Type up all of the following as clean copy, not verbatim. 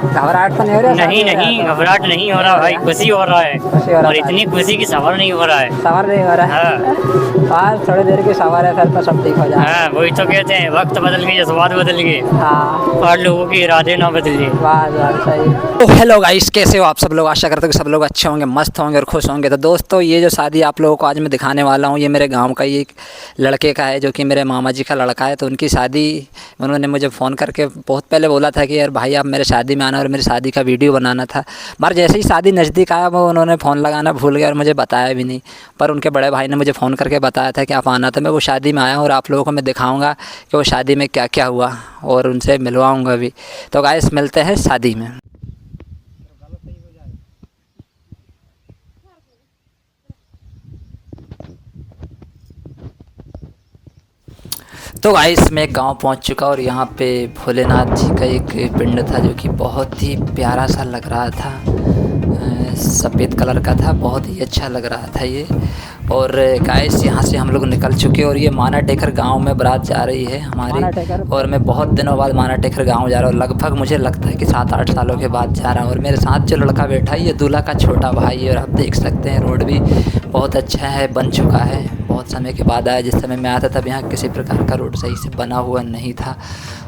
घबराहट तो नहीं हो रही? नहीं नहीं, घबराहट नहीं हो रहा भाई, खुशी हो रहा है। खुशी हो रहा और है। इतनी खुशी की सबर नहीं हो रहा है। सवार नहीं हो रहा है? हाँ बस थोड़ी देर की सवार है, फिर तो सब ठीक हो जाए। हाँ, वही तो कहते हैं, वक्त बदल गए, जज्बात बदल गए, हाँ, और लोगों के इरादे ना बदले। बस बस सही। तो हेलो गाइस, कैसे हो आप सब लोग? आशा करते हो कि सब लोग अच्छे होंगे, मस्त होंगे और खुश होंगे। तो दोस्तों, ये जो शादी आप लोगों को आज मैं दिखाने वाला हूँ, ये मेरे गांव का ही एक लड़के का है, जो कि मेरे मामा जी का लड़का है। तो उनकी शादी, उन्होंने मुझे फ़ोन करके बहुत पहले बोला था कि यार भाई आप मेरे शादी में आना और मेरी शादी का वीडियो बनाना था। मगर जैसे ही शादी नज़दीक आया, वो उन्होंने फ़ोन लगाना भूल गया और मुझे बताया भी नहीं। पर उनके बड़े भाई ने मुझे फ़ोन करके बताया था कि आप आना। तो मैं वो शादी में आया और आप लोगों को मैं दिखाऊँगा कि वो शादी में क्या क्या हुआ और उनसे मिलवाऊँगा भी। तो गाइस, मिलते हैं शादी में। तो गाइस, मैं गांव पहुंच चुका और यहाँ पे भोलेनाथ जी का एक पिंड था, जो कि बहुत ही प्यारा सा लग रहा था। सफ़ेद कलर का था, बहुत ही अच्छा लग रहा था ये। और गाइस, यहाँ से हम लोग निकल चुके और ये माना टेकर गांव में बारात जा रही है हमारी। और मैं बहुत दिनों बाद माना टेकर गांव जा रहा हूँ, लगभग मुझे लगता है कि 7-8 सालों के बाद जा रहा हूँ। और मेरे साथ जो लड़का बैठा है, ये दूल्हा का छोटा भाई है। और आप देख सकते हैं, रोड भी बहुत अच्छा है, बन चुका है। बहुत समय के बाद आया, जिस समय मैं आया था तब यहाँ किसी प्रकार का रोड सही से बना हुआ नहीं था।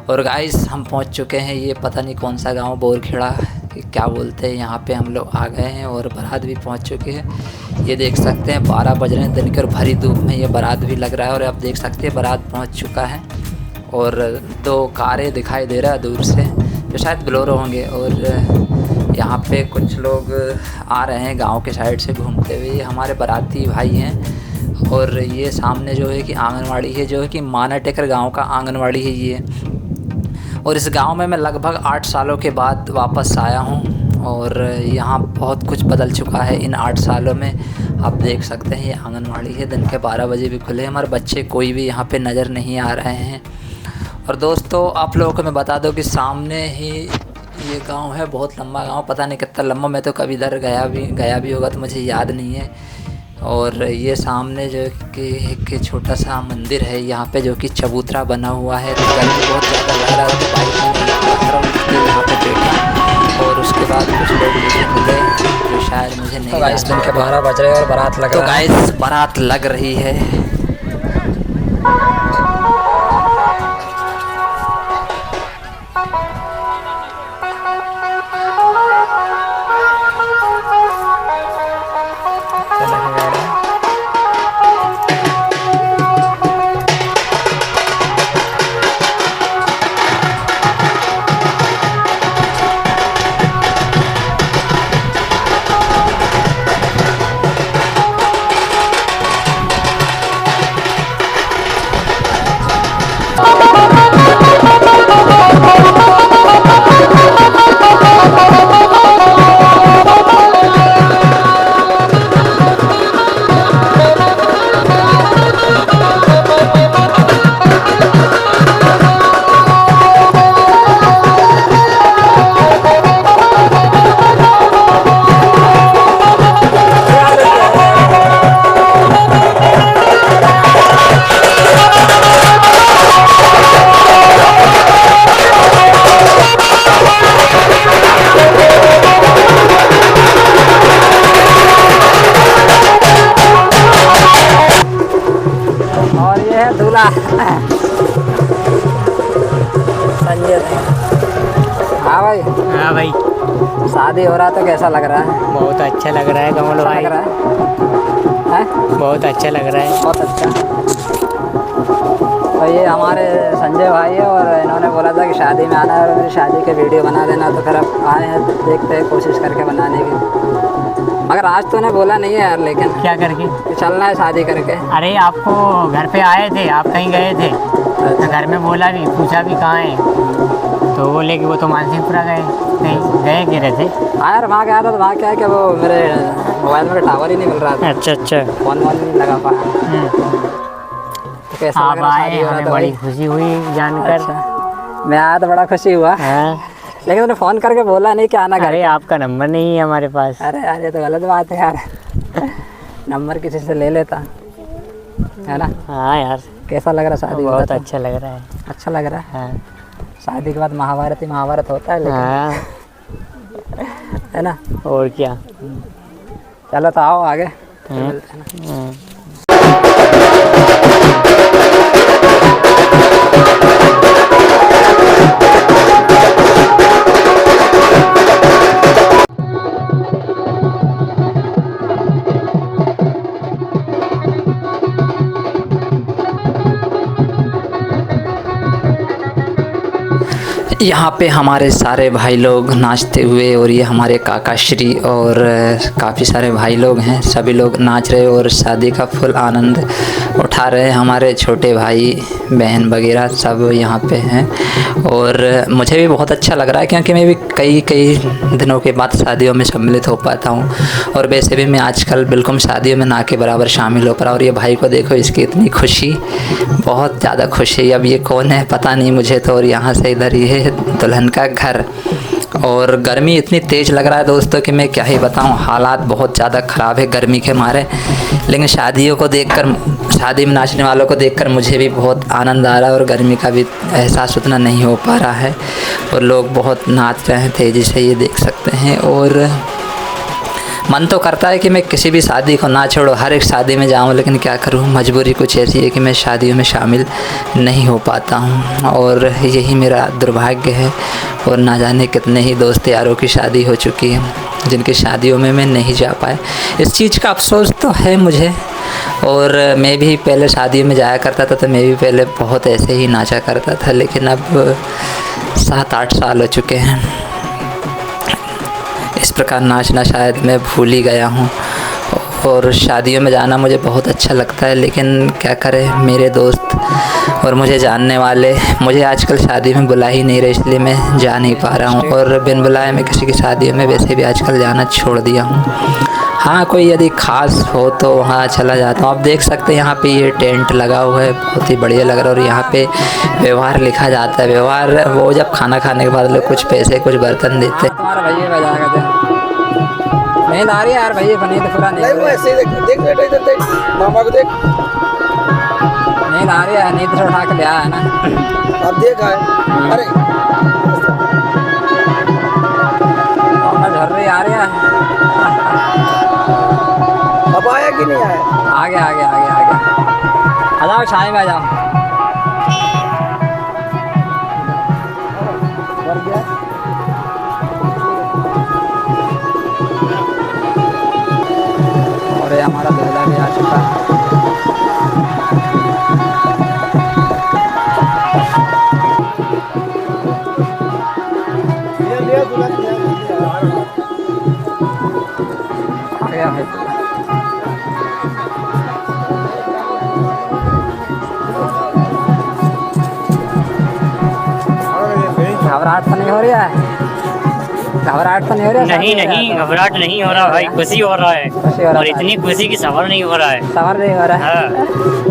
और गाइस, हम पहुँच चुके हैं, ये पता नहीं कौन सा गाँव, बोरखेड़ा क्या बोलते हैं, यहाँ पे हम लोग आ गए हैं और बारात भी पहुँच चुके हैं। ये देख सकते हैं 12 बज रहे हैं दिन के और भरी धूप में ये बारात भी लग रहा है। और आप देख सकते हैं बारात पहुँच चुका है और 2 कारें दिखाई दे रहा है दूर से, जो शायद बोलेरो होंगे। और यहाँ पे कुछ लोग आ रहे हैं गांव के साइड से घूमते हुए, ये हमारे बाराती भाई हैं। और ये सामने जो है कि आंगनवाड़ी है, जो है कि माना टेकर गाँव का आंगनवाड़ी है ये। और इस गांव में मैं लगभग 8 सालों के बाद वापस आया हूं और यहाँ बहुत कुछ बदल चुका है इन 8 सालों में। आप देख सकते हैं, ये आंगनवाड़ी है, दिन के 12 बजे भी खुले। हमारे बच्चे कोई भी यहाँ पे नज़र नहीं आ रहे हैं। और दोस्तों, आप लोगों को मैं बता दूं कि सामने ही ये गांव है, बहुत लंबा गांव, पता नहीं कितना लंबा। मैं तो कभी इधर गया भी होगा तो मुझे याद नहीं है। और ये सामने जो कि एक छोटा सा मंदिर है यहाँ पे, जो कि चबूतरा बना हुआ है। तो गर्मी बहुत ज़्यादा लग रहा है, बाइक में यहाँ पे बैठा। और उसके बाद कुछ लोग मुझे मिले जो शायद मुझे नहीं। तो गाइस, दिन के 12 बज रहे हैं और बारात लग रहा है। तो गाइस, बारात लग रही है। दूल्हा संजय सिंह। हाँ भाई। हाँ भाई, शादी हो रहा तो कैसा लग रहा है? बहुत अच्छा लग रहा है कमल भाई। लग रहा है? बहुत अच्छा लग रहा है। बहुत अच्छा। तो ये हमारे संजय भाई है और इन्होंने बोला था कि शादी में आना है और मेरी शादी के वीडियो बना देना। तो फिर अब आए हैं, देखते हैं कोशिश करके बनाने की। मगर आज तो उन्हें बोला नहीं है यार, लेकिन क्या करके? कि चलना है शादी करके। अरे आपको घर पे आए थे, आप कहीं गए थे तो घर में बोला भी, पूछा भी कहाँ है, तो बोले कि वो तो मानसिंहपुरा गए। नहीं गए कह रहे थे। हाँ यार, वहाँ गया था तो वहाँ क्या है कि वो मेरे मोबाइल में टावर ही नहीं मिल रहा था। अच्छा अच्छा। फोन नहीं लगा पाया। तो कैसा आप लग रहा आए, शादी हो रहा हमें था बड़ी भाई? खुशी हुई जानकर। अच्छा, मैं आया तो बड़ा खुशी हुआ। लेकिन उन्हें फ़ोन करके बोला नहीं कि आना घर। अरे आपका नंबर नहीं है हमारे पास। अरे यार, ये तो गलत बात है यार। नंबर किसी से ले लेता है ना। हाँ यार, कैसा लग रहा शादी? बहुत अच्छा लग रहा है। अच्छा लग रहा है। हाँ। शादी के बाद महाभारत ही महाभारत होता है। लेकिन हाँ, है ना। और क्या। चलो तो आओ आगे। यहाँ पे हमारे सारे भाई लोग नाचते हुए, और ये हमारे काका श्री और काफ़ी सारे भाई लोग हैं, सभी लोग नाच रहे और शादी का फुल आनंद उठा रहे हैं। हमारे छोटे भाई बहन वगैरह सब यहाँ पे हैं, और मुझे भी बहुत अच्छा लग रहा है क्योंकि मैं भी कई दिनों के बाद शादियों में सम्मिलित हो पाता हूँ। और वैसे भी मैं आजकल बिल्कुल शादियों में ना के बराबर शामिल हो पा रहा। और ये भाई को देखो, इसकी इतनी खुशी, बहुत ज़्यादा खुशी। अब ये कौन है पता नहीं मुझे तो। और यहाँ से इधर ये है दुल्हन का घर। और गर्मी इतनी तेज़ लग रहा है दोस्तों कि मैं क्या ही बताऊं, हालात बहुत ज़्यादा ख़राब है गर्मी के मारे। लेकिन शादियों को देखकर, शादी में नाचने वालों को देखकर मुझे भी बहुत आनंद आ रहा है, और गर्मी का भी एहसास उतना नहीं हो पा रहा है। और लोग बहुत नाच रहे हैं तेज़ी से, ये देख सकते हैं। और मन तो करता है कि मैं किसी भी शादी को ना छोड़ूं, हर एक शादी में जाऊं, लेकिन क्या करूं, मजबूरी कुछ ऐसी है कि मैं शादियों में शामिल नहीं हो पाता हूं। और यही मेरा दुर्भाग्य है। और ना जाने कितने ही दोस्त यारों की शादी हो चुकी है जिनकी शादियों में मैं नहीं जा पाया। इस चीज़ का अफसोस तो है मुझे। और मैं भी पहले शादी में जाया करता था, तो मैं भी पहले बहुत ऐसे ही नाचा करता था, लेकिन अब 7-8 साल हो चुके हैं। इस प्रकार नाचना शायद मैं भूल ही गया हूँ। और शादियों में जाना मुझे बहुत अच्छा लगता है, लेकिन क्या करें, मेरे दोस्त और मुझे जानने वाले मुझे आजकल शादी में बुला ही नहीं रहे, इसलिए मैं जा नहीं पा रहा हूँ। और बिन बुलाए मैं किसी की शादियों में वैसे भी आजकल जाना छोड़ दिया हूँ। हाँ, कोई यदि ख़ास हो तो वहाँ चला जाता हूँ। आप देख सकते हैं यहाँ पे ये टेंट लगा हुआ है, बहुत ही बढ़िया लग रहा है। और यहाँ पे व्यवहार लिखा जाता है। व्यवहार वो जब खाना खाने के बाद लोग कुछ पैसे कुछ बर्तन देते हैं। तुम्हारा भैया बजा करते नहीं ला रही यार, भैया बनी तो पूरा नहीं वो ऐसे देख बेटा, इधर देख मामा को देख, नहीं ला रही है, नहीं तो उठा के ले आया है ना। अब देख आए, अरे झर रही आ रही है। अब आया कि नहीं आया? आ गया आ गया आ गया आ गया। आ जाओ छाए में आ जाओ। और ये हमारा दूल्हा भी आ चुका है। आ गया है। घबराहट तो नहीं हो रही है? घबराहट तो नहीं हो रही है? नहीं नहीं, घबराहट नहीं हो रहा भाई, खुशी हो रहा है। और इतनी खुशी की सवार नहीं हो रहा है। सवार नहीं हो रहा है?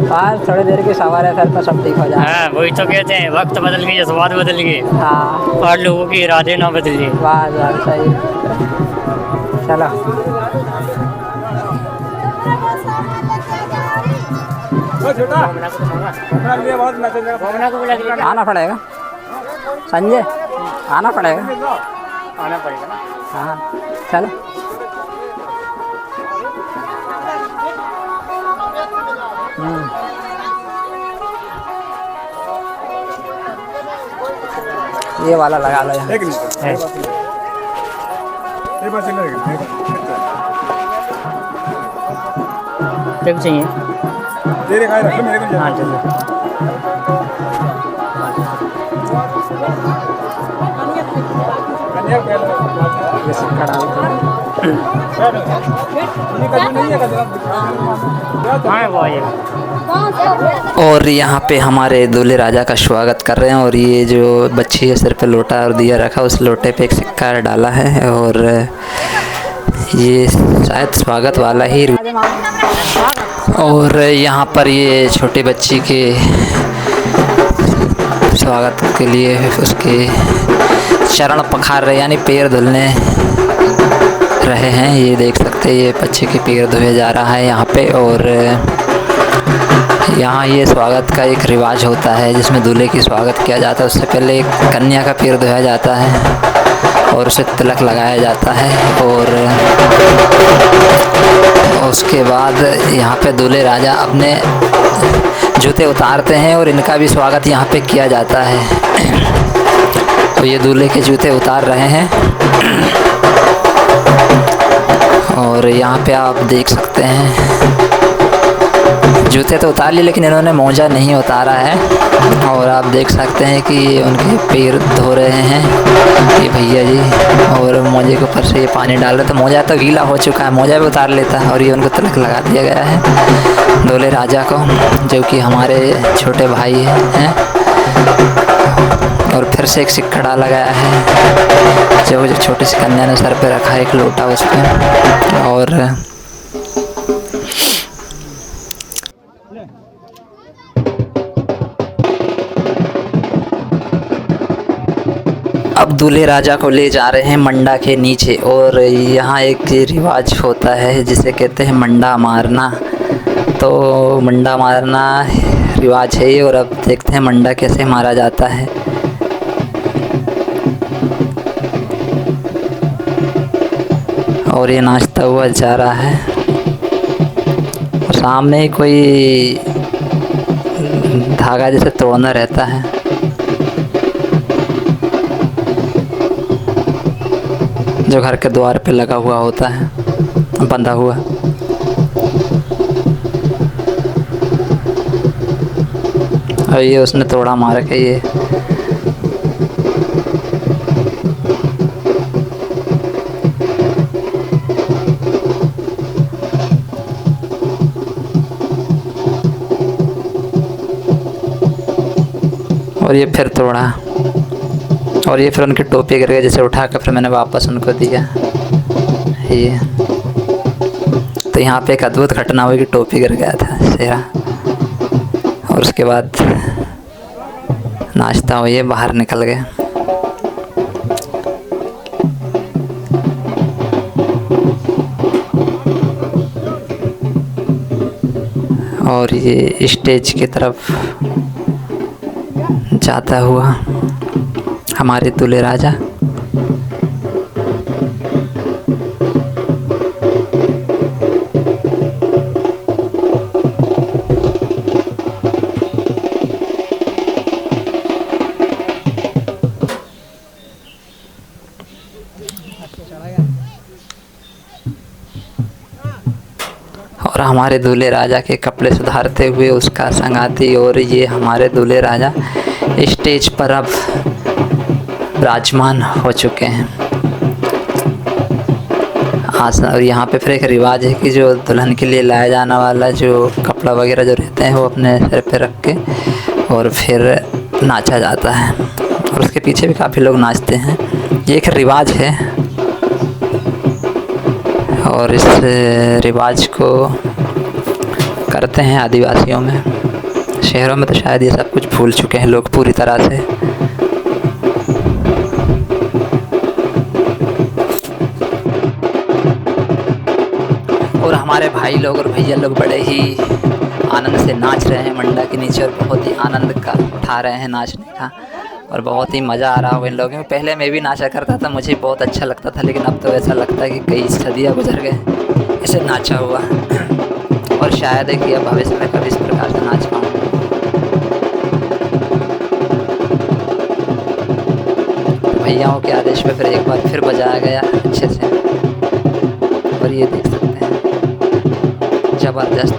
हाँ, थोड़ी देर की सवार है, फिर तो सब ठीक हो जाए। हाँ, वही तो कहते हैं, वक्त बदल गए, जज्बात बदल गए। हाँ, और लोगों के इरादे ना बदले। वाह वाह, सही। चलो आना पड़ेगा संजय, आना पड़ेगा। आना पड़ेगा ना। हाँ चलो। ये वाला लगा लो यहाँ। टेप चाहिए? हाँ चलो। और यहाँ पे हमारे दूल्हे राजा का स्वागत कर रहे हैं। और ये जो बच्ची है सिर पे लोटा और दिया रखा, उस लोटे पे एक सिक्का डाला है। और ये शायद स्वागत वाला ही। और यहाँ पर ये छोटी बच्ची के स्वागत के लिए उसके चरण पखार रहे, यानी पैर धुलने रहे हैं। ये देख सकते हैं, ये बच्चे के पैर धोया जा रहा है यहाँ पे। और यहाँ ये स्वागत का एक रिवाज होता है जिसमें दूल्हे की स्वागत किया जाता है। उससे पहले एक कन्या का पैर धोया जाता है। और उसे तिलक लगाया जाता है। और उसके बाद यहाँ पे दूल्हे राजा अपने जूते उतारते हैं और इनका भी स्वागत यहाँ पे किया जाता है। तो ये दूल्हे के जूते उतार रहे हैं और यहाँ पे आप देख सकते हैं जूते तो उतार लिए लेकिन इन्होंने मोजा नहीं उतारा है। और आप देख सकते हैं कि उनके पैर धो रहे हैं ये भैया जी, और मोजे के ऊपर से ये पानी डाल रहे। तो मोजा तो गीला हो चुका है, मोजा भी उतार लेता है। और ये उनको तिलक लगा दिया गया है दूल्हे राजा को, जो कि हमारे छोटे भाई हैं। और फिर से एक सिक्का डाला गया है जो छोटी सी कन्या ने सर पे रखा है, एक लोटा उस पर। और अब दूल्हे राजा को ले जा रहे हैं मंडा के नीचे। और यहाँ एक रिवाज होता है जिसे कहते हैं मंडा मारना। तो मंडा मारना रिवाज है ये। और अब देखते हैं मंडा कैसे मारा जाता है। और ये नाचता हुआ जा रहा है। और सामने कोई धागा जैसे तोड़ना रहता है। जो घर के द्वार पे लगा हुआ होता है, बंधा हुआ। और ये उसने तोड़ा मार के ये और ये फिर तोड़ा। और ये फिर उनकी टोपी गिर गई, जैसे उठा कर फिर मैंने वापस उनको दिया ये। तो यहाँ पे एक अद्भुत घटना हुई कि टोपी गिर गया था सेहरा। और उसके बाद नाचता हुआ ये बाहर निकल गए। और ये स्टेज की तरफ जाता हुआ हमारे दूल्हे राजा। और हमारे दूल्हे राजा के कपड़े सुधारते हुए उसका संगाती। और ये हमारे दूल्हे राजा स्टेज पर अब विराजमान हो चुके हैं। और यहाँ पे फिर एक रिवाज है कि जो दुल्हन के लिए लाया जाने वाला जो कपड़ा वगैरह जो रहते हैं वो अपने सिर पे रख के और फिर नाचा जाता है। और उसके पीछे भी काफ़ी लोग नाचते हैं। ये एक रिवाज है। और इस रिवाज को करते हैं आदिवासियों में। शहरों में तो शायद ये सब कुछ भूल चुके हैं लोग पूरी तरह से। और हमारे भाई लोग और भैया लोग बड़े ही आनंद से नाच रहे हैं मंडा के नीचे। और बहुत ही आनंद का उठा रहे हैं नाचने का। और बहुत ही मज़ा आ रहा हो इन लोगों में। पहले मैं भी नाचा करता था, मुझे बहुत अच्छा लगता था। लेकिन अब तो ऐसा लगता है कि कई सदियाँ गुजर गए ऐसे नाचा हुआ। और शायद है कि अब भविष्य में कभी इस प्रकार से नाच पाऊँ। भैयाओं के आदेश पे फिर एक बार फिर बजाया गया अच्छे से। और ये देख सकते हैं ज़बरदस्त।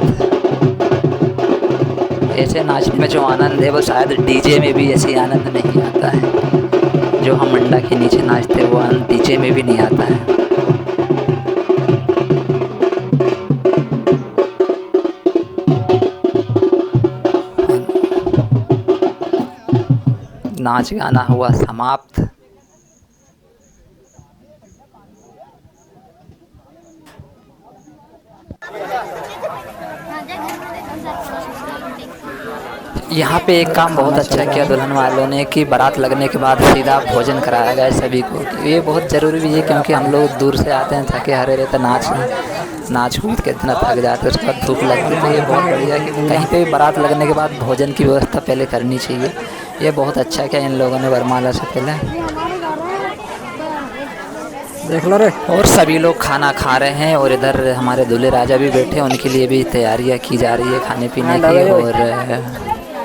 ऐसे नाचने में जो आनंद है वो शायद डीजे में भी ऐसे आनंद नहीं आता है। जो हम मंडा के नीचे नाचते वो आनंद डीजे में भी नहीं आता है। नाच गाना हुआ समाप्त। यहाँ पे एक काम बहुत अच्छा किया दुल्हन वालों ने कि बारात लगने के बाद सीधा भोजन कराया गया सभी को। ये बहुत ज़रूरी भी है क्योंकि हम लोग दूर से आते हैं, थके हारे रहते, नाच कूद के इतना थक जाते हैं, उसके बाद भूख लगती है। तो ये बहुत बढ़िया कि कहीं पे भी बारात लगने के बाद भोजन की व्यवस्था पहले करनी चाहिए। ये बहुत अच्छा किया इन लोगों ने वरमाला से पहले। देख लो रे। और सभी लोग खाना खा रहे हैं और इधर हमारे दूल्हे राजा भी बैठे हैं, उनके लिए भी तैयारियां की जा रही है खाने पीने की। और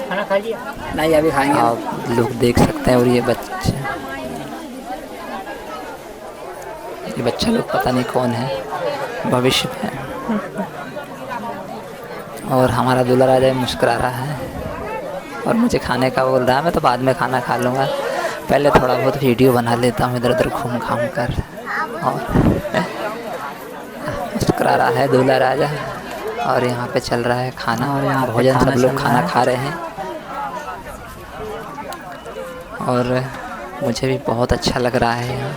खाना खा लिया? नहीं अभी खाएंगे। आप लोग देख सकते हैं। और ये बच्चा लोग पता नहीं कौन है भविष्य में। और हमारा दूल्हा राजा मुस्कुरा रहा है और मुझे खाने का बोल रहा है। मैं तो बाद में खाना खा लूँगा, पहले थोड़ा बहुत वीडियो बना लेता हूँ इधर उधर घूम घाम कर। और मुस्कुरा रहा है दूल्हा राजा। और यहाँ पे चल रहा है खाना और यहाँ पे भोजन, खाना सब लोग चल रहा खाना है। खा रहे हैं। और मुझे भी बहुत अच्छा लग रहा है यहाँ।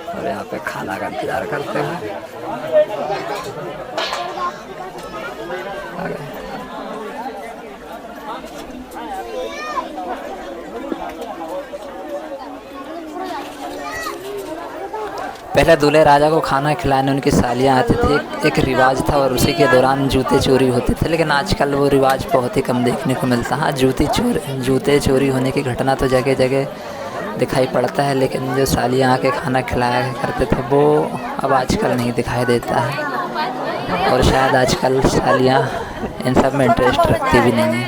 और यहाँ पे खाना का इंतजार करते हैं। पहले दूल्हे राजा को खाना खिलाने उनकी सालियाँ आती थी, एक रिवाज था। और उसी के दौरान जूते चोरी होते थे, लेकिन आजकल वो रिवाज बहुत ही कम देखने को मिलता है। हाँ, जूते चोरी होने की घटना तो जगह जगह दिखाई पड़ता है, लेकिन जो सालियाँ आके खाना खिलाया करते थे वो अब आजकल नहीं दिखाई देता है। और शायद आजकल सालियाँ इन सब में इंटरेस्ट रखती भी नहीं हैं।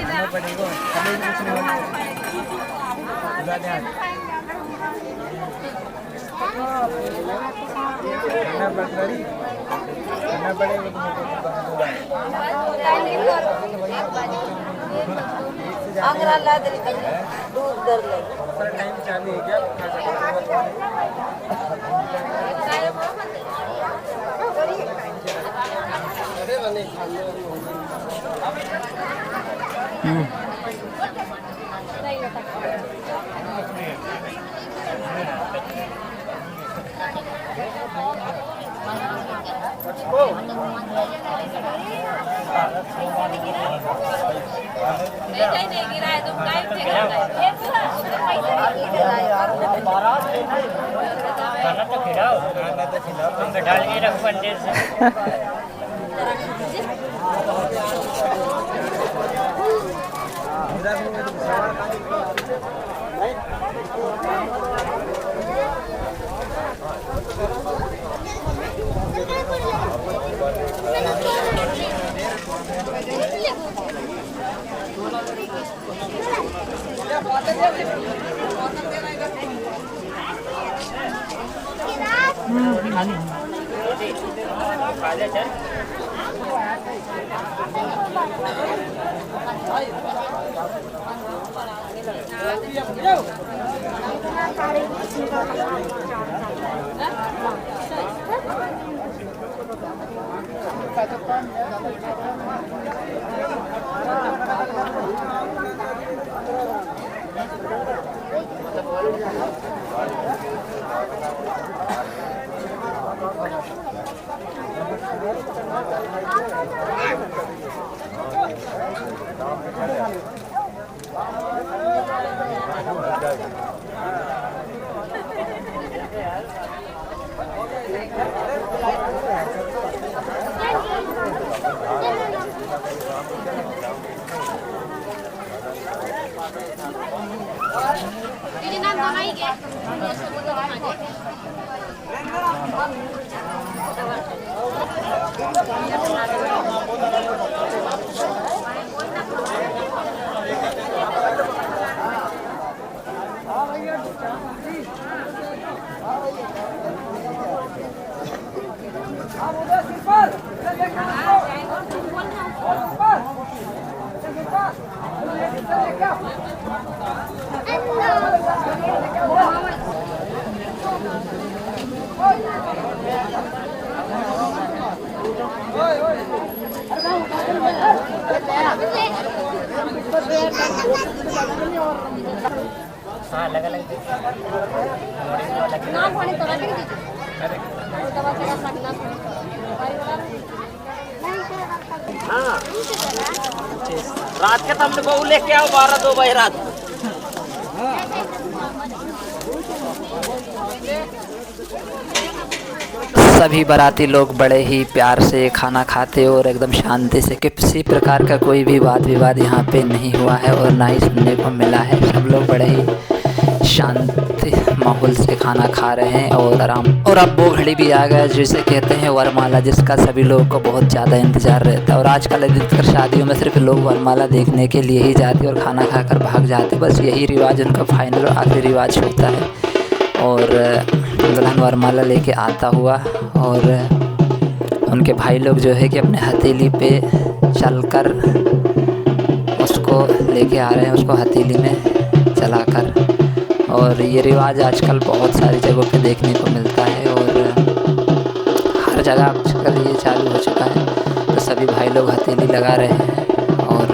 खाना तो खिलाओ, डाल के रखो अंदर से। हाँ अलग अलग हाँ रात के तुमने बहू लेके आओ 12-2 बजे रात। सभी बाराती लोग बड़े ही प्यार से खाना खाते और एकदम शांति से, किसी प्रकार का कोई भी वाद विवाद यहाँ पे नहीं हुआ है और ना ही सुनने को मिला है। सब लोग बड़े ही शांति माहौल से खाना खा रहे हैं और आराम। और अब वो घड़ी भी आ गया जिसे कहते हैं वरमाला, जिसका सभी लोगों को बहुत ज़्यादा इंतज़ार रहता है। और आजकल अधिकतर शादियों में सिर्फ लोग वरमाला देखने के लिए ही जाते और खाना खाकर भाग जाते। बस यही रिवाज उनका फाइनल और आखिरी रिवाज होता है। और दुल्हन वरमाला लेके आता हुआ और उनके भाई लोग जो है कि अपने हथेली पे चलकर उसको लेके आ रहे हैं, उसको हथेली में चलाकर। और ये रिवाज आजकल बहुत सारी जगहों पे देखने को मिलता है और हर जगह आजकल ये चालू हो चुका है। तो सभी भाई लोग हथेली लगा रहे हैं और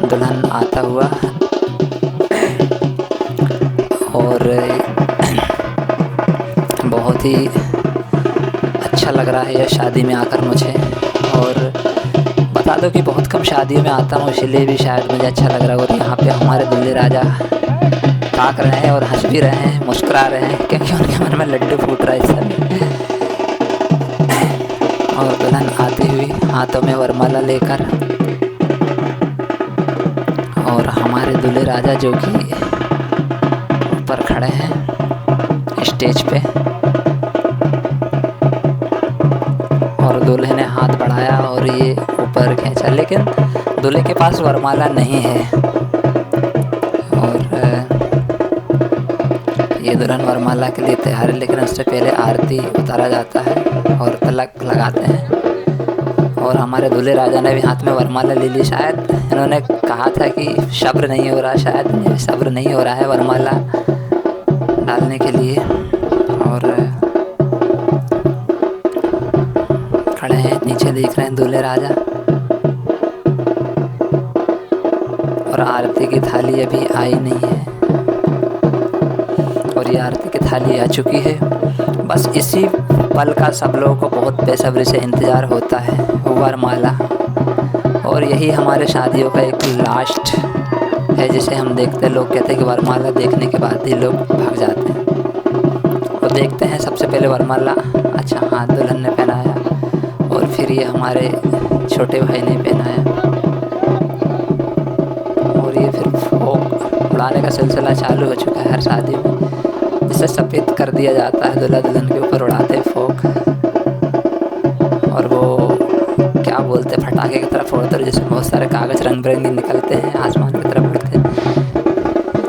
दुल्हन आता हुआ और बहुत ही अच्छा लग रहा है यह शादी में आकर मुझे। और बता दो कि बहुत कम शादियों में आता हूँ, इसलिए भी शायद मुझे अच्छा लग रहा है। और यहाँ पे हमारे दूल्हे राजा ताक रहे हैं और हंस भी रहे हैं, मुस्कुरा रहे हैं, क्योंकि उनके मन में लड्डू फूट रहा है इस समय। और दुल्हन आती हुई हाथों में वरमाला लेकर और हमारे दूल्हे राजा जो कि ऊपर खड़े हैं स्टेज पे और दूल्हे ने हाथ बढ़ाया और ये ऊपर खींचा, लेकिन दूल्हे के पास वरमाला नहीं है। और ये दुल्हन वरमाला के लिए तैयार है, लेकिन उससे पहले आरती उतारा जाता है और तिलक लगाते हैं। और हमारे दूल्हे राजा ने भी हाथ में वरमाला ले ली। शायद इन्होंने कहा था कि सब्र नहीं हो रहा, शायद सब्र नहीं हो रहा है वरमाला डालने के लिए। और खड़े हैं, नीचे देख रहे हैं दूल्हे राजा। और आरती की थाली अभी आई नहीं है और ये आरती की थाली आ चुकी है। बस इसी पल का सब लोगों को बहुत बेसब्री से इंतज़ार होता है, वरमाला। और यही हमारे शादियों का एक लास्ट है जिसे हम देखते हैं। लोग कहते हैं कि वरमाला देखने के बाद ही लोग भाग जाते हैं। और देखते हैं सबसे पहले वरमाला, अच्छा हाँ दुल्हन ने पहनाया और फिर ये हमारे छोटे भाई ने पहनाया और ये फिर फोक उड़ाने का सिलसिला चालू हो चुका है हर शादी में। जिसे सफ़ेद कर दिया जाता है, दूल्हा दुल्हन के ऊपर उड़ाते हैं फोक और वो क्या बोलते हैं पटाखे की तरफ फोड़ते हैं, जिसमें बहुत सारे कागज़ रंग बिरंगे निकलते हैं, आसमान की तरफ उड़ते हैं,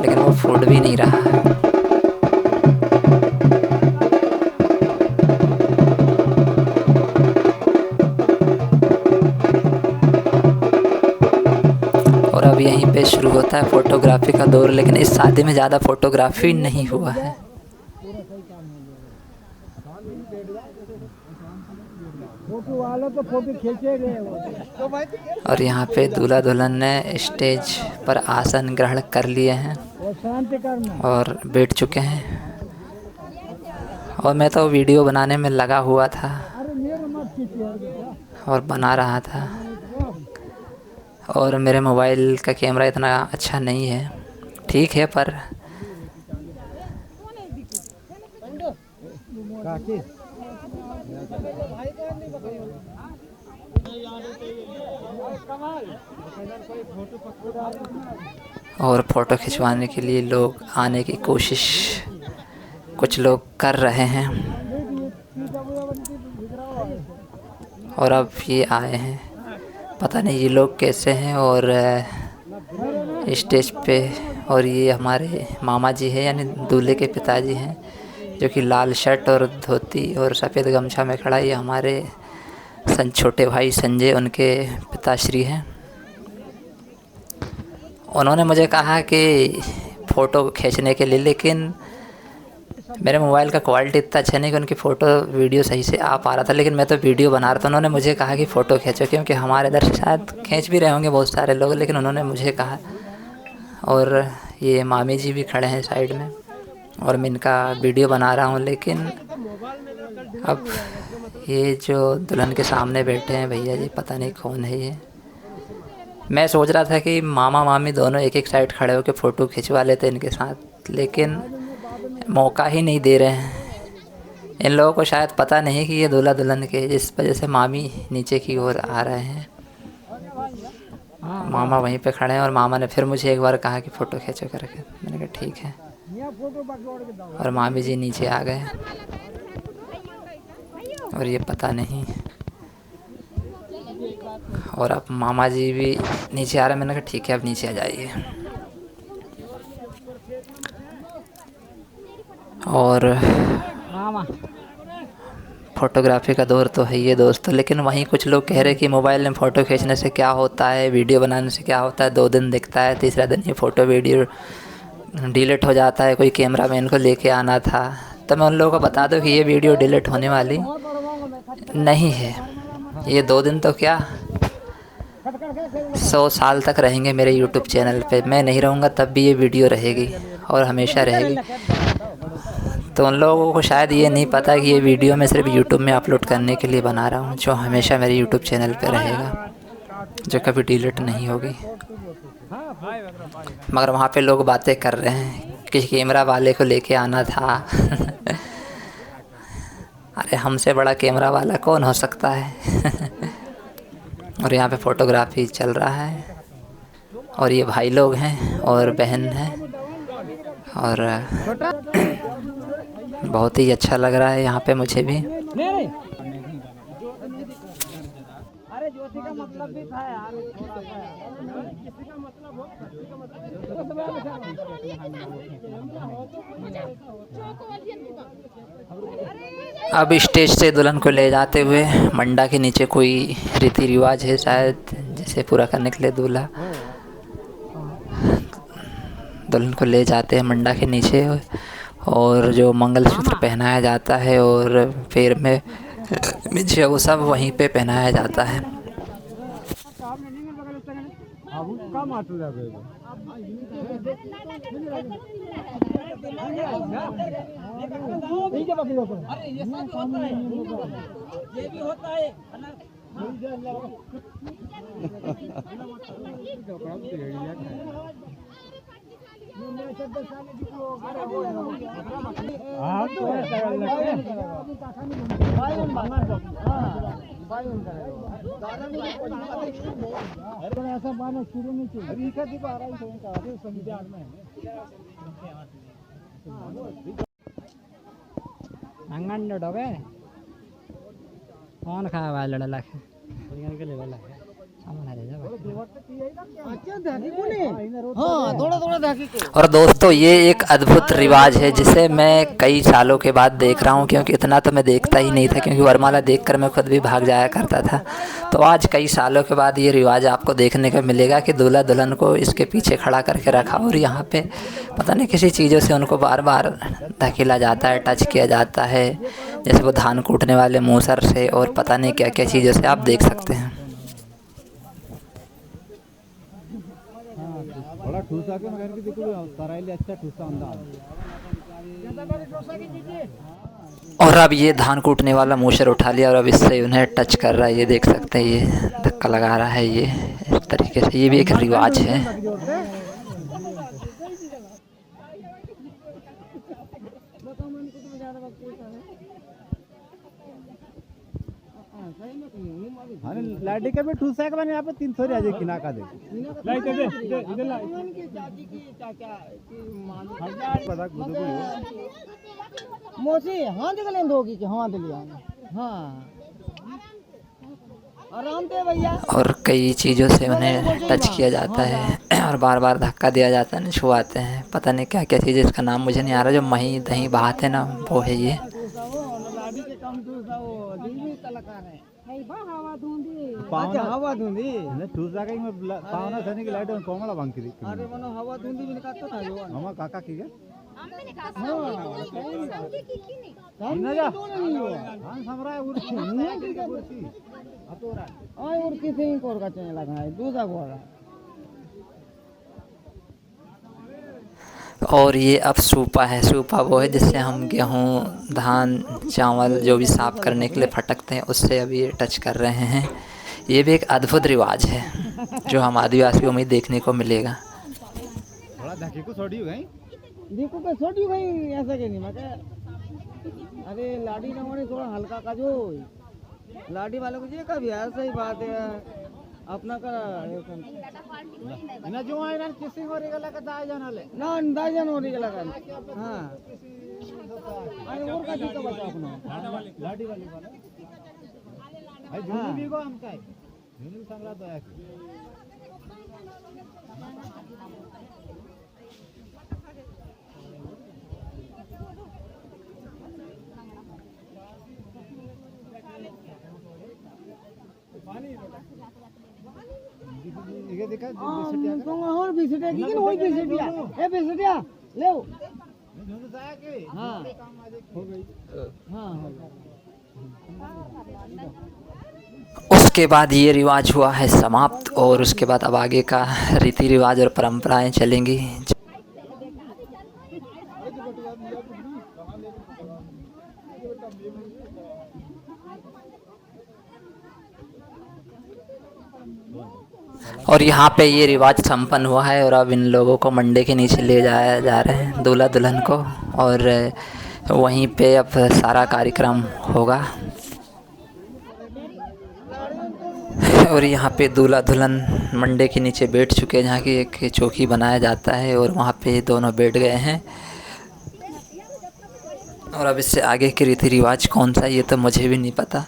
लेकिन वो फूट भी नहीं रहा है। और अब यहीं पे शुरू होता है फ़ोटोग्राफी का दौर, लेकिन इस शादी में ज़्यादा फ़ोटोग्राफी नहीं हुआ है। और यहाँ पे दूल्हा दुल्हन ने स्टेज पर आसन ग्रहण कर लिए हैं और बैठ चुके हैं। और मैं तो वीडियो बनाने में लगा हुआ था और बना रहा था। और मेरे मोबाइल का कैमरा इतना अच्छा नहीं है, ठीक है, पर और फ़ोटो खिंचवाने के लिए लोग आने की कोशिश कुछ लोग कर रहे हैं। और अब ये आए हैं, पता नहीं ये लोग कैसे हैं। और स्टेज पे और ये हमारे मामा जी हैं, यानी दूल्हे के पिताजी हैं, जो कि लाल शर्ट और धोती और सफ़ेद गमछा में खड़ा। ये हमारे छोटे भाई संजय, उनके पिताश्री हैं। उन्होंने मुझे कहा कि फ़ोटो खींचने के लिए, लेकिन मेरे मोबाइल का क्वालिटी इतना अच्छा नहीं कि उनकी फ़ोटो वीडियो सही से आ पा रहा था, लेकिन मैं तो वीडियो बना रहा था। उन्होंने मुझे कहा कि फ़ोटो खींचो, क्योंकि हमारे इधर से शायद खींच भी रहे होंगे बहुत सारे लोग, लेकिन उन्होंने मुझे कहा। और ये मामी जी भी खड़े हैं साइड में और मैं इनका वीडियो बना रहा हूँ। लेकिन अब ये जो दुल्हन के सामने बैठे हैं भैया जी, पता नहीं कौन है ये। मैं सोच रहा था कि मामा मामी दोनों एक एक साइड खड़े होकर फ़ोटो खिंचवा लेते इनके साथ, लेकिन मौका ही नहीं दे रहे हैं। इन लोगों को शायद पता नहीं कि ये दूल्हा दुल्हन के, जिस वजह से मामी नीचे की ओर आ रहे हैं। मामा वहीं पे खड़े हैं और मामा ने फिर मुझे एक बार कहा कि फ़ोटो खींचो करके। मैंने कहा ठीक है, और मामी जी नीचे आ गए और ये पता नहीं। और अब मामा जी भी नीचे आ रहे हैं। मैंने कहा ठीक है, अब नीचे आ जाइए। और फ़ोटोग्राफी का दौर तो है ये दोस्तों, लेकिन वहीं कुछ लोग कह रहे हैं कि मोबाइल में फ़ोटो खींचने से क्या होता है, वीडियो बनाने से क्या होता है, 2 दिन दिखता है, तीसरा दिन ये फ़ोटो वीडियो डिलीट हो जाता है, कोई कैमरा मैन को लेके आना था। तो मैं उन लोगों को बता दूं कि ये वीडियो डिलीट होने वाली नहीं है। ये 2 दिन तो क्या 100 साल तक रहेंगे मेरे यूट्यूब चैनल पे। मैं नहीं रहूँगा तब भी ये वीडियो रहेगी और हमेशा रहेगी। तो उन लोगों को शायद ये नहीं पता कि ये वीडियो मैं सिर्फ यूट्यूब में अपलोड करने के लिए बना रहा हूँ, जो हमेशा मेरे यूट्यूब चैनल पे रहेगा, जो कभी डिलीट नहीं होगी। मगर वहाँ पे लोग बातें कर रहे हैं कि कैमरा वाले को लेके आना था। अरे हमसे बड़ा कैमरा वाला कौन हो सकता है। और यहाँ पे फ़ोटोग्राफी चल रहा है और ये भाई लोग हैं और बहन हैं, और बहुत ही अच्छा लग रहा है यहाँ पे मुझे भी। अरे ज्योति का मतलब भी था यार, थोड़ा सा किसी का मतलब हो, अब स्टेज से दुल्हन को ले जाते हुए मंडा के नीचे कोई रीति रिवाज है शायद, जिसे पूरा करने के लिए दूल्हा दुल्हन को ले जाते हैं मंडा के नीचे, और जो मंगलसूत्र पहनाया जाता है और पैर में बिछिया वो सब वहीं पे पहनाया जाता है। ये भी होता है। कौन खाया हुआ लड़ा लाख और दोस्तों ये एक अद्भुत रिवाज है जिसे मैं कई सालों के बाद देख रहा हूँ, क्योंकि इतना तो मैं देखता ही नहीं था, क्योंकि वरमाला देखकर मैं खुद भी भाग जाया करता था। तो आज कई सालों के बाद ये रिवाज आपको देखने को मिलेगा कि दूल्हा दुल्हन को इसके पीछे खड़ा करके रखा, और यहाँ पे पता नहीं किसी चीज़ों से उनको बार बार धकेला जाता है, टच किया जाता है, जैसे वो धान कूटने वाले मूसर से, और पता नहीं क्या क्या चीज़ों से आप देख सकते हैं। बड़ा ठूसा के मगर की देखो सराइले अच्छा ठूसा अंदाज। और अब ये धान कूटने वाला मूसर उठा लिया और अब इससे उन्हें टच कर रहा है, ये देख सकते हैं, ये धक्का लगा रहा है, ये इस तरीके से। ये भी एक रिवाज है। हाँ लाइट के भी ठूसा के बने यहाँ पे 300 राजे किना का दे लाइट दे इधर ला मोसी हाथ के लेन दोगी कि हाथ लिया। हाँ आराम से भैया। और कई चीज़ों से उन्हें टच किया जाता है और बार बार धक्का दिया जाता है, छुआते हैं, पता नहीं क्या क्या चीज़, इसका नाम मुझे नहीं आ रहा। जो मही दही बहाते ना, वो है ये। हवा धुंदी ठूसा के पावना सनी की लाइट कोमला बांकी दी। अरे मनो हवा धुंदी भी निकालता था जो मामा काका की है ना जा हां समरा उर्सी उर्सी अतोरा आई उर्सी से ही कोर का चने लगा है दूसरा गोरा। और ये अब सूपा है। सूपा वो है जिससे हम गेहूँ, धान, चावल जो भी साफ़ करने के लिए फटकते हैं, उससे अभी ये टच कर रहे हैं। ये भी एक अद्भुत रिवाज है जो हम आदिवासियों में देखने को मिलेगा। थोड़ा धक्के को छोड़ी हो गई। देखो के छोटी भाई ऐसा के नहीं मत। अरे लाडी ना होने थोड़ा हल्का का जो लाडी वाले को ये कभी ऐसा ही बात है अपना का ना जो आए ना किसी को रेगला का दाई जाना ले ना अंदाज जन होने के लगा। हाँ अरे और का ठीक बता अपना लाडी वाली वाला भाई झुंडी भी को हम काय झुंडी सांगला तो है। ये देखा और बिसटिया की कि होई बिसटिया ए बिसटिया ले झुंड जाया के हाँ हो गई। हाँ हो उसके बाद ये रिवाज हुआ है समाप्त, और उसके बाद अब आगे का रीति रिवाज और परंपराएं चलेंगी। और यहाँ पे ये रिवाज संपन्न हुआ है और अब इन लोगों को मंडे के नीचे ले जाया जा रहे हैं, दूल्हा दुल्हन को, और वहीं पे अब सारा कार्यक्रम होगा। और यहाँ पे दूल्हा दुल्हन मंडे के नीचे बैठ चुके हैं, जहाँ की एक चौकी बनाया जाता है, और वहाँ पे दोनों बैठ गए हैं। और अब इससे आगे के रीति रिवाज कौन सा, ये तो मुझे भी नहीं पता,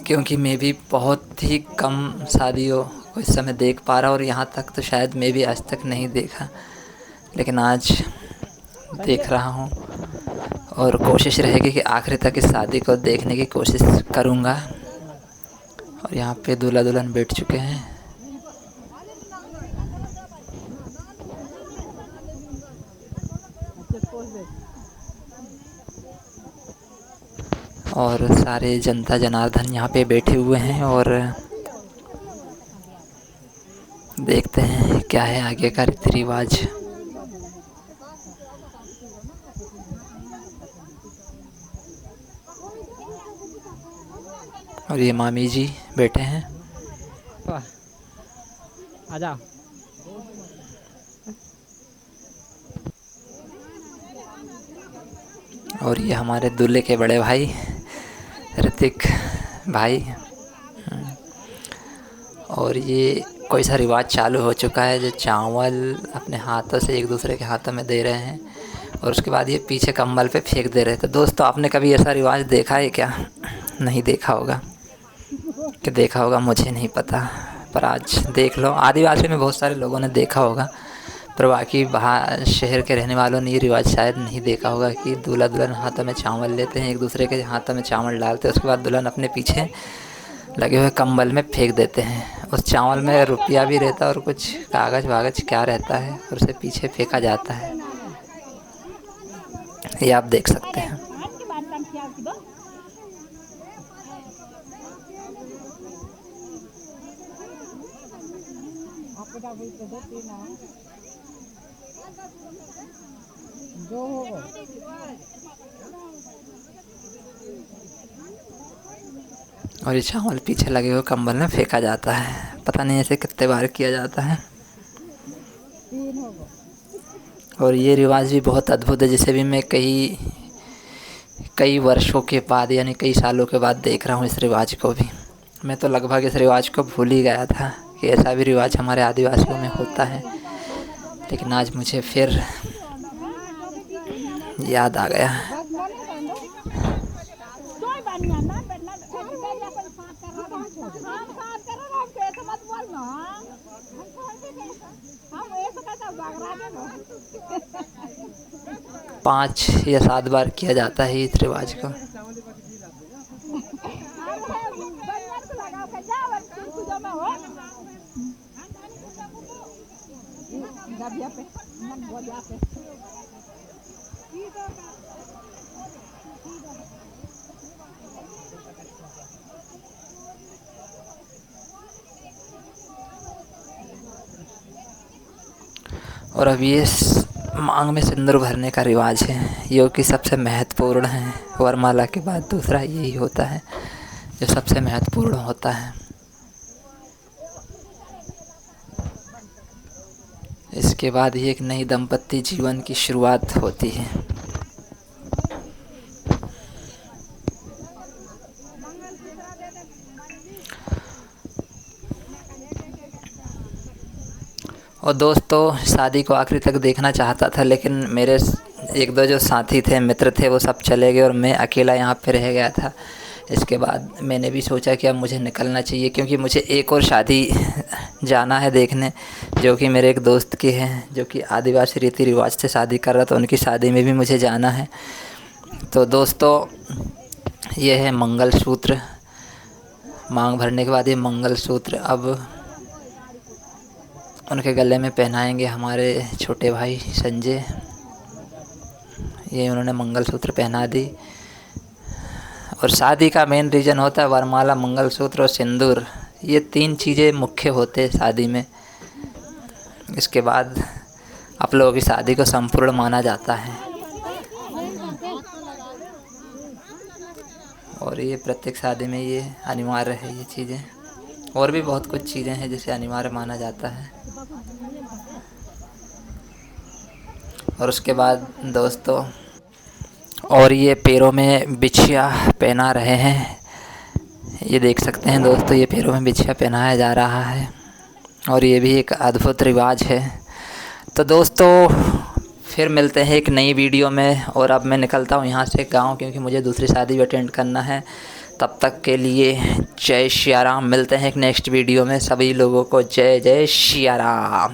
क्योंकि मैं भी बहुत ही कम शादियों को इस समय देख पा रहा, और यहाँ तक तो शायद मैं भी आज तक नहीं देखा, लेकिन आज देख रहा हूँ। और कोशिश रहेगी कि आखिरी तक इस शादी को देखने की कोशिश करूँगा। और यहाँ पे दूल्हा दुल्हन बैठ चुके हैं। और सारे जनता जनार्दन यहाँ पे बैठे हुए हैं, और देखते हैं क्या है आगे का रीति रिवाज। और ये मामी जी बैठे हैं। आजा और ये हमारे दूल्हे के बड़े भाई ऋतिक भाई। और ये कोई सा रिवाज चालू हो चुका है, जो चावल अपने हाथों से एक दूसरे के हाथों में दे रहे हैं, और उसके बाद ये पीछे कंबल पे फेंक दे रहे थे। दोस्तों, आपने कभी ऐसा रिवाज देखा है क्या? नहीं देखा होगा कि देखा होगा मुझे नहीं पता, पर आज देख लो। आदिवासी में बहुत सारे लोगों ने देखा होगा, पर बाकी बाहर शहर के रहने वालों ने ये रिवाज शायद नहीं देखा होगा कि दूल्हा दुल्हन हाथों में चावल लेते हैं, एक दूसरे के हाथों में चावल डालते हैं, उसके बाद दुल्हन अपने पीछे लगे हुए कंबल में फेंक देते हैं। उस चावल में रुपया भी रहता है और कुछ कागज़ वागज क्या रहता है, और उसे पीछे फेंका जाता है। ये आप देख सकते हैं। और ये चावल पीछे लगे हुए कंबल में फेंका जाता है। पता नहीं ऐसे कितने बार किया जाता है। और ये रिवाज भी बहुत अद्भुत है, जिसे भी मैं कई वर्षों के बाद, यानी कई सालों के बाद देख रहा हूँ इस रिवाज को भी। मैं तो लगभग इस रिवाज को भूल ही गया था कि ऐसा भी रिवाज हमारे आदिवासियों में होता है, लेकिन आज मुझे फिर याद आ गया। पाँच या 7 बार किया जाता है इस रिवाज को। और अब ये मांग में सिंदूर भरने का रिवाज है, जो कि सबसे महत्वपूर्ण है। वरमाला के बाद दूसरा यही होता है जो सबसे महत्वपूर्ण होता है। इसके बाद ही एक नई दंपत्ति जीवन की शुरुआत होती है। और दोस्तों, शादी को आखिरी तक देखना चाहता था, लेकिन मेरे एक दो जो साथी थे, मित्र थे, वो सब चले गए और मैं अकेला यहाँ पे रह गया था। इसके बाद मैंने भी सोचा कि अब मुझे निकलना चाहिए, क्योंकि मुझे एक और शादी जाना है देखने, जो कि मेरे एक दोस्त की है, जो कि आदिवासी रीति रिवाज से शादी कर रहा था। उनकी शादी में भी मुझे जाना है। तो दोस्तों, ये है मंगलसूत्र। मांग भरने के बाद ये मंगलसूत्र अब उनके गले में पहनाएंगे हमारे छोटे भाई संजय। ये उन्होंने मंगलसूत्र पहना दी। और शादी का मेन रीज़न होता है वरमाला, मंगलसूत्र और सिंदूर। ये 3 चीज़ें मुख्य होते हैं शादी में। इसके बाद आप लोगों की शादी को संपूर्ण माना जाता है। और ये प्रत्येक शादी में ये अनिवार्य है ये चीज़ें। और भी बहुत कुछ चीज़ें हैं जिसे अनिवार्य माना जाता है। और उसके बाद दोस्तों, और ये पैरों में बिछिया पहना रहे हैं। ये देख सकते हैं दोस्तों, ये पैरों में बिछिया पहनाया जा रहा है। और ये भी एक अद्भुत रिवाज है। तो दोस्तों, फिर मिलते हैं एक नई वीडियो में। और अब मैं निकलता हूँ यहाँ से गाँव, क्योंकि मुझे दूसरी शादी भी अटेंड करना है। तब तक के लिए जय श्री राम। मिलते हैं एक नेक्स्ट वीडियो में। सभी लोगों को जय जय श्री राम।